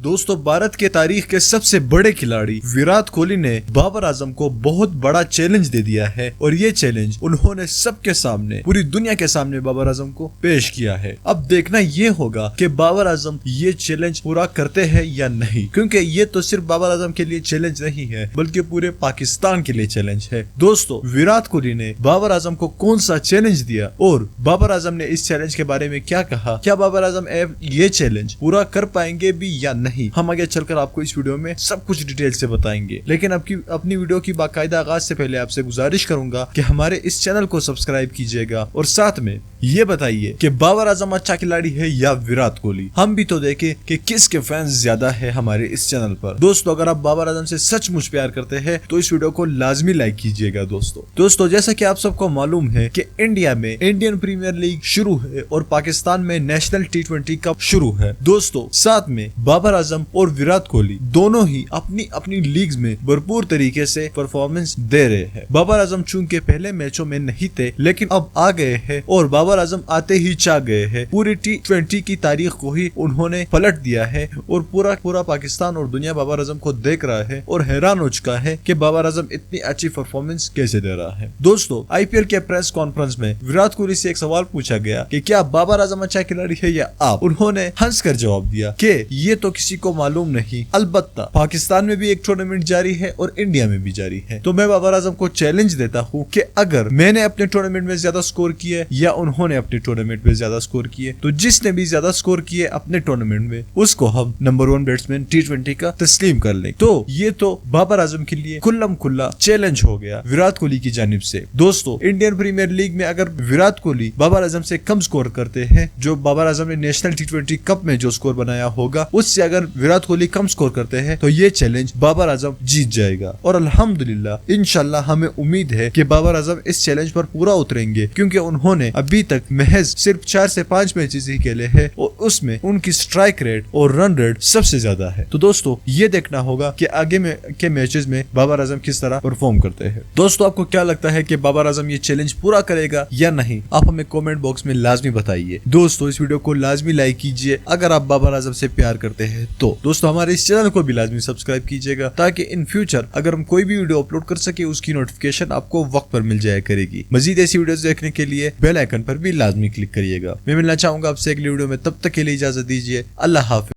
दोस्तों, भारत के तारीख के सबसे बड़े खिलाड़ी विराट कोहली ने बाबर आजम को बहुत बड़ा चैलेंज दे दिया है और ये चैलेंज उन्होंने सबके सामने, पूरी दुनिया के सामने बाबर आजम को पेश किया है। अब देखना ये होगा कि बाबर आजम ये चैलेंज पूरा करते हैं या नहीं, क्योंकि ये तो सिर्फ बाबर आजम के लिए चैलेंज नहीं है बल्कि पूरे पाकिस्तान के लिए चैलेंज है। दोस्तों, विराट कोहली ने बाबर आजम को कौन सा चैलेंज दिया और बाबर आजम ने इस चैलेंज के बारे में क्या कहा, क्या बाबर आजम ये चैलेंज पूरा कर पाएंगे भी या नहीं, हम आगे चलकर आपको इस वीडियो में सब कुछ डिटेल से बताएंगे। लेकिन अपनी वीडियो की बाकायदा आगाज से पहले आपसे गुजारिश करूंगा कि हमारे इस चैनल को सब्सक्राइब कीजिएगा और साथ में ये बताइए कि बाबर आजम अच्छा खिलाड़ी है या विराट कोहली। हम भी तो देखें कि किसके फैंस ज्यादा है हमारे इस चैनल पर। दोस्तों, अगर आप बाबर आजम से सचमुच प्यार करते हैं तो इस वीडियो को लाजमी लाइक कीजिएगा। दोस्तों, जैसा कि आप सबको मालूम है कि इंडिया में इंडियन प्रीमियर लीग शुरू है और पाकिस्तान में नेशनल T20 कप शुरू है। दोस्तों, साथ में बाबर आजम और विराट कोहली दोनों ही अपनी अपनी लीग्स में भरपूर तरीके से परफॉर्मेंस दे रहे हैं। बाबर आजम चूंकि पहले मैचों में नहीं थे लेकिन अब आ गए हैं और बाबर आजम आते ही चा गए हैं। पूरी T20 की तारीख को ही उन्होंने पलट दिया है और पूरा पाकिस्तान और दुनिया बाबर आजम को देख रहा है और हैरान हो चुका है कि बाबर आजम इतनी अच्छी परफॉर्मेंस कैसे दे रहा है। दोस्तों, IPL के प्रेस कॉन्फ्रेंस में विराट कोहली से एक सवाल पूछा गया कि क्या बाबर आजम अच्छा खिलाड़ी है या आप। उन्होंने हंसकर जवाब दिया कि ये तो किसी को मालूम नहीं, अलबत्ता पाकिस्तान में भी एक टूर्नामेंट जारी है और इंडिया में भी जारी है। तो मैं बाबर आजम को चैलेंज देता हूँ कि अगर मैंने अपने टूर्नामेंट में ज्यादा स्कोर किए या उन्होंने अपने टूर्नामेंट में ज्यादा स्कोर किए तो जिसने भी ज्यादा स्कोर किए अपने टूर्नामेंट में उसको हम नंबर 1 बैट्समैन T20 का तस्लीम कर लें। तो ये तो बाबर आजम के लिए खुल्लम खुल्ला चैलेंज हो गया विराट कोहली की जानिब से। दोस्तों, इंडियन प्रीमियर लीग में अगर विराट कोहली बाबर आजम से कम स्कोर करते हैं, जो बाबर आजम ने नेशनल T20 कप में जो स्कोर बनाया होगा उससे अगर विराट कोहली कम स्कोर करते हैं तो ये चैलेंज बाबर आजम जीत जाएगा। और अल्हम्दुलिल्लाह, इंशाल्लाह हमें उम्मीद है कि बाबर आजम इस चैलेंज पर पूरा उतरेंगे, क्योंकि उन्होंने अभी तक महज सिर्फ 4 से 5 मैचेस ही खेले हैं और उसमें उनकी स्ट्राइक रेट और रन रेट सबसे ज्यादा है। तो दोस्तों, ये देखना होगा कि आगे में के मैचेस में बाबर आजम किस तरह परफॉर्म करते हैं। दोस्तों, आपको क्या लगता है कि बाबर आजम ये चैलेंज पूरा करेगा या नहीं, आप हमें कमेंट बॉक्स में लाजमी बताइए। दोस्तों, इस वीडियो को लाजमी लाइक कीजिए अगर आप बाबर आजम से प्यार करते हैं तो। दोस्तों, हमारे इस चैनल को भी लाजमी सब्सक्राइब कीजिएगा ताकि इन फ्यूचर अगर हम कोई भी वीडियो अपलोड कर सके उसकी नोटिफिकेशन आपको वक्त पर मिल जाया करेगी। मजीद ऐसी वीडियोस देखने के लिए बेल आइकन पर भी लाजमी क्लिक करिएगा। मैं मिलना चाहूंगा आपसे अगली वीडियो में, तब तक के लिए इजाजत दीजिए। अल्लाह हाफिज।